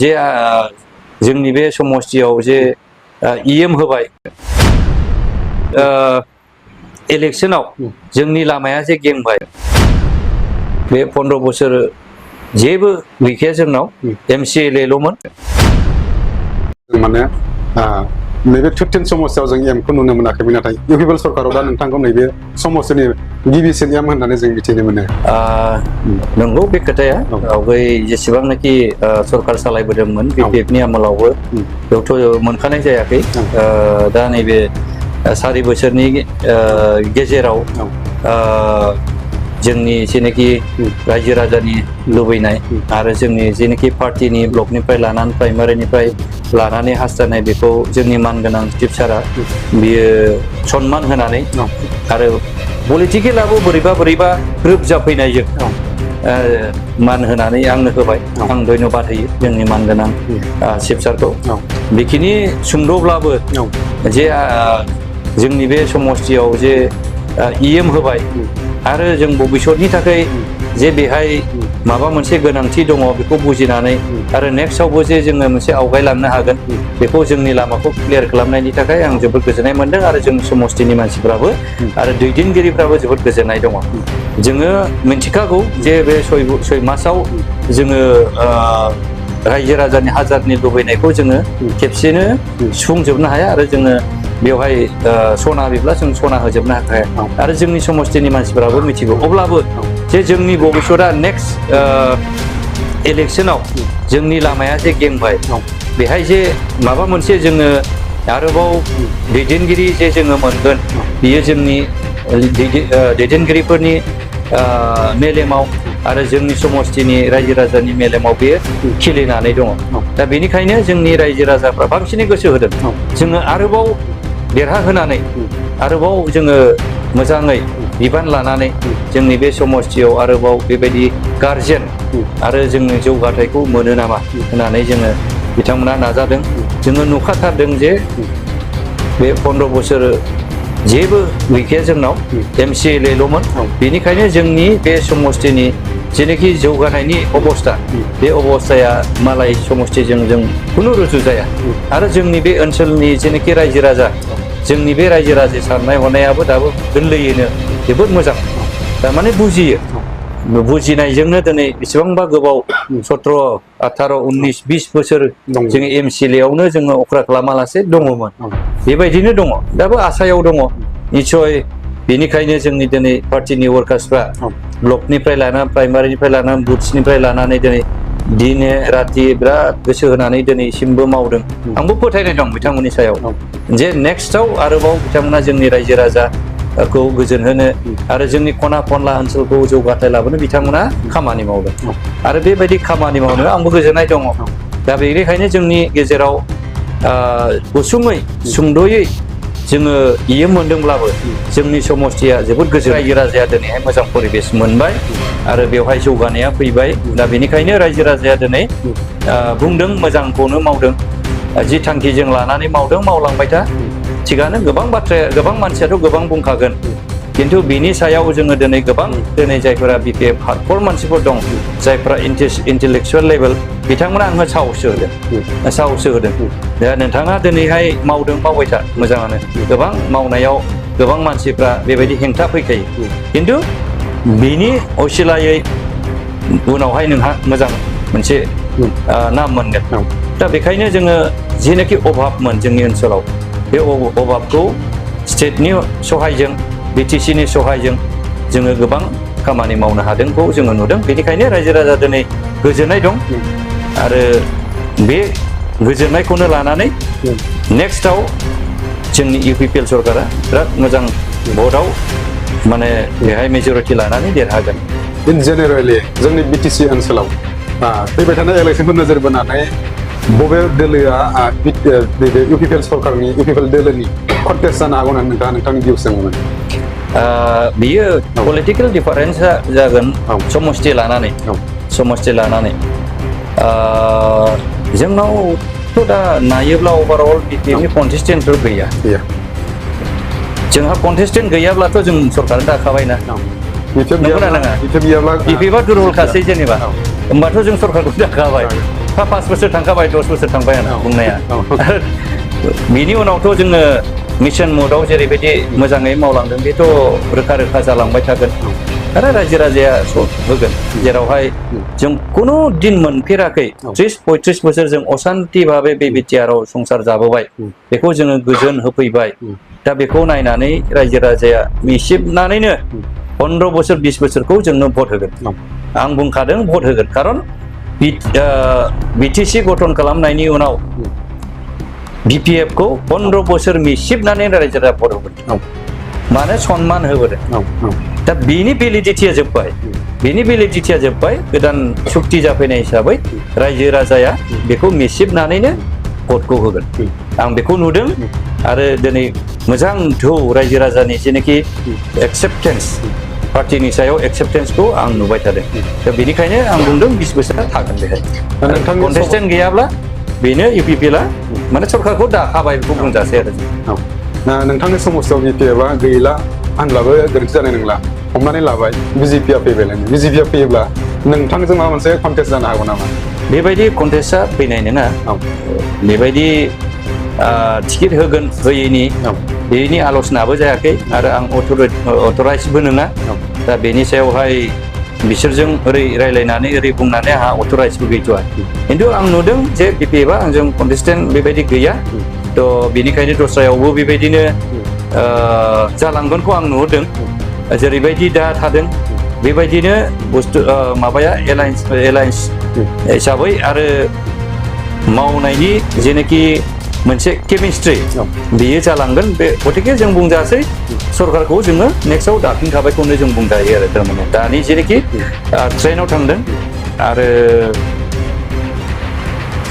जे जोंनि बे समस्थियाव जे इएम होबाय इलेक्शनाव जोंनि लामाया जे गेंबाय बे 15 बोसोर जेबो गैखाया जोंनाव MCLA ल'मोन माने नैबे 15 समस्यायाव जों एमखौ नुनो मोनाखैमोन नाथाय इउपिपिएल सरकाराव दा नोंथांखौ नैबे समस्यानि गिबिसिन एम होननानै जों मिथिनो मोनो नंगौ बे खोथाया आवगाय जेसेबांनाखि सरकार सालायबोदोंमोन BPFनि आमोलावबो बेयावथ' मोनखानाय जायाखै दा नैबे 4 बोसोरनि गेजेराव जोंनि जेनाखि रायजो राजानि लुबैनाय आरो जोंनि जेनाखि पार्टीनि ब्लकनिफ्राय लानानै प्राइमारिनिफ्राय लानानै हास्थायनाय बेखौ जोंनि मानगोनां चिफ सारा बियो सन्मान होनानै आरो पलिटिकेलाबो बोरैबा ग्रोब जाफैनायजों मान होनानै आंनो होबाय आं धन्यबाद होयो जोंनि मानगोनां चिफ सारखौ बेखिनि सुंद'ब्लाबो जे जोंनि बे समस्थियाव जे इएम होबाय आरो जों भबिष्यतनि थाखाय जे बेहाय माबा मोनसे गोनांथि दङ बेखौ बुजिनानै आरो नेक्स्टआवबो जे जोङो मोनसे आवगायलांनो हागोन बेखौ जोंनि लामाखौ क्लियार खालामनायनि थाखाय आं जोबोद गोजोननाय मोनदों आरो जोंनि समस्थिनि मानसिफ्राबो आरो दैदेनगिरिफ्राबो जोबोद गोजोननाय दङ जोङो मिन्थिखागौ जे बे 6 मासाव जोङो रायजो राजानि हाजारनि लुबैनायखौ जोङो खेबसेनो सुफुंजोबनो हाया आरो जोङो बेवहाय सना बिब्ला जों सना होजोबनो हाखाया आरो जोंनि समस्थिनि मानसिफोराबो मिथिगौ अब्लाबो जे जोंनि भबिष्यतआ नेक्स्ट इलेक्शनाव जोंनि लामाया जे गेंबाय बेहाय जे माबा मोनसे जोङो आरोबाव दैदेनगिरि जे जोङो मोनगोन बियो जोंनि दैदेनगिरिफोरनि मेलेमाव आरो जोंनि समस्थिनि रायजो राजानि मेलेमाव बेयो खिलिनानै दङ दा बेनिखायनो जोंनि रायजो राजाफ्रा बांसिनै गोसो होदों जोङो आरोबाव देरहाहोनानै आरोबाव जोङो मोजाङै बिबान लानानै जोंनि बे समस्थियाव आरोबाव बेबायदि गार्जेन आरो जोंनि जौगाथायखौ मोनो नामा होननानै जोङो बिथांमोना नाजादों जोङो नुखाथारदों जे बे 15 बोसोर जेबो गैखाया जोंनाव MCLA ल'मोन बेनिखायनो जोंनि बे समस्थिनि जेनाखि जौगानायनि अबस्था बे अबस्थाया मालाय समस्थिजों जों खुनु रुजु जाया आरो जोंनि बे ओनसोलनि जेनाखि रायजो राजा जोंनि बे रायजो राजा साननाय हनायाबो दाबो गोरलैयैनो जोबोद मोजां थारमाने बुजियो बुजिनायजोंनो दिनै बेसेबांबा गोबाव 17, 18, 19, 20 बोसोर जोङो MCLA आवनो जोङो अख्रा खालामालासे दङमोन बेबायदिनो दङ दाबो आसायाव दङ निस्सय बेनिखायनो जोंनि दिनै पार्टीनि वर्कार्सफ्रा ब्लकनिफ्राय लाना प्राइमारिनिफ्राय लाना बुथ्सनिफ्राय लानानै दिनै दिन राति बिराद गोसो होनानै दिनैसिमबो मावदों आंबो फोथायनाय दं बिथांमोननि सायाव जे नेक्स्टआव आरोबाव बिथांमोना जोंनि रायजो राजाखौ गोजोन होनो आरो जोंनि खना खनला ओनसोलखौ जौगाथाय लाबोनो बिथांमोना खामानि मावदों आरो बेबायदि खामानि मावनो आंबो गोजोननाय दङ दा बेनिखायनो जोंनि गेजेराव गुसुङै सुंद'यै जोङो इएम मोनदोंब्लाबो जोंनि समस्थिया जोबोद गोजोन रायजो राजाया दिनैहाय मोजां परिबेस मोनबाय आरो बेवहाय जौगानाया फैबाय दा बेनिखायनो रायजो राजाया दिनै बुंदों मोजांखौनो मावदों जि थांखिजों लानानै मावदों मावलांबाय था थिगानो गोबां बाथ्राया गोबां मानसियाथ' गोबां बुंखागोन किन्तु बिनि सायाव जोङो दिनै गोबां दिनै जायफोरा BPF हार्डकर मानसिफोर दं जायफोरा इन्टेलेक्चुवेल लेभेल बिथांमोना आंनो साहस होदों दा नोंथाङा दिनैहाय मावदों मावबाय था मोजाङानो गोबां मावनायाव गोबां मानसिफ्रा बेबायदि हेंथा फैखायो किन्तु बिनि असिलायै उनावहाय नोंहा मोजां मोनसे नाम मोनगोन दा बेखायनो जोङो जेनाखि अभाबमोन जोंनि ओनसोलाव बे अभाबखौ स्टेटनि सहायजों BTCनि सहायजों जोङो गोबां खामानि मावनो हादोंखौ जोङो नुदों बेनिखायनो रायजो राजा दिनै गोजोननाय दं आरो बे गोजोननायखौनो लानानै नेक्स्टआव जोंनि इउपिपिएल सरकारा बिराद मोजां भटआव माने बेहाय मेजरिटि लानानै देरहागोन इन जेनेरेलि जोंनि BTC ओनसोलाव फैबाय थानाय इलेक्सनखौ नोजोर बोनानै बबे दोलोआ नैबे इउपिपिएल सरकारनि इउपिपिएल दोलोनि कन्टेस्ट जानो हागौ होननानै नोंथांनि भिउस दङमोन बियो पलिटिकेल डिफारेन्सआ जागोन समस्ति लानानै जोंनावथ' दा नायोब्ला अभारअल BPFनि कन्टेस्टेन्टफोर गैया जोंहा कन्टेस्टेन्ट गैयाब्लाथ' जों सरकारा दाखाबायना नंगौना नङा BPFआ दुरबलखासै जेनेबा होमबाथ' जों सरकारखौ दाखाबाय 5 बोसोर थांखाबाय 10 बोसोर थांबाय आं बुंनाया बिनि उनावथ' जोङो मिशन मदआव जेरैबायदि मोजाङै मावलांदों बेथ' रोखा रोखा जालांबाय थागोन आरो रायजो राजाया होगोन जेरावहाय जों खुनु दिन मोनफेराखै 30-35 बोसोर जों असान्ति भाबै बे बिटिआरआव संसार जाबोबाय बेखौ जोङो गोजोन होफैबाय दा बेखौ नायनानै रायजो राजाया मिसिबनानैनो 15 बोसोर 20 बोसोरखौ जोंनो भट होगोन आं बुंखादों भट होगोन खारन बिटिसि गठन खालामनायनि उनाव बिपिएफ खौ 15 बोसोर मिसिबनानै रायजो राजा भट होगोन मानो सनमान होबोदों दा बेनि भेलिडिटिया जोब्बाय गोदान सुक्ति जाफैनाय हिसाबै रायजो राजाया बेखौ मिसिबनानैनो भटखौ होगोन आं बेखौ नुदों आरो दिनै मोजां धौ रायजो राजानि जेनाखि एक्सेप्टेन्स पार्टिनि सायाव एक्सेप्टेन्सखौ आं नुबाय थादों दा बेनिखायनो आं बुंदों 20 बोसोरा थागोन बेहाय कन्टेस्टेन्ट गैयाब्ला बेनो इउपिपिएलआ माने सरकारखौ दाखाबाय बेखौ बुंजासै आरो नोंथांनि समस्याव बिपिएफआ गैला होनब्लाबो गोरोन्थि जानाय नंला हमनानै लाबाय बिजेपिआ फैबायलायनो बिजेपिआ फैयोब्ला नोंथांजों माबा मोनसे कन्टेस्ट जानो हागौ नामा बेबायदि कन्टेस्टआ फैनाय नङा बेबायदि टिकेट होगोन होयैनि बेनि आल'सनाबो जायाखै आरो आं अथराइजबो नङा दा बेनि सायावहाय बिसोरजों ओरै रायलायनानै ओरै बुंनानै आंहा अथराइजबो गैथ'आ खिन्थु आं नुदों जे बिपिएफआ आंजों कन्टेस्टेन्ट बेबायदि गैया थ' बेनिखायनो दस्रायावबो बेबायदिनो जालांगोनखौ आं नुहुरदों जेरैबायदि दा थादों बेबायदिनो बुस्थु माबाया एलायन्स हिसाबै आरो मावनायनि जेनाखि मोनसे केमिस्ट्रि बेयो जालांगोन बे गतिके जों बुंजासै सरकारखौ जोङो नेक्स्टआव दाफिनखाबायखौनो जों बुंजायो आरो थारमाने दानि जेनाखि ट्रेनाव थांदों आरो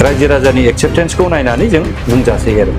रायजो राजानि एक्सेप्टेन्सखौ नायनानै जों बुंजासै आरो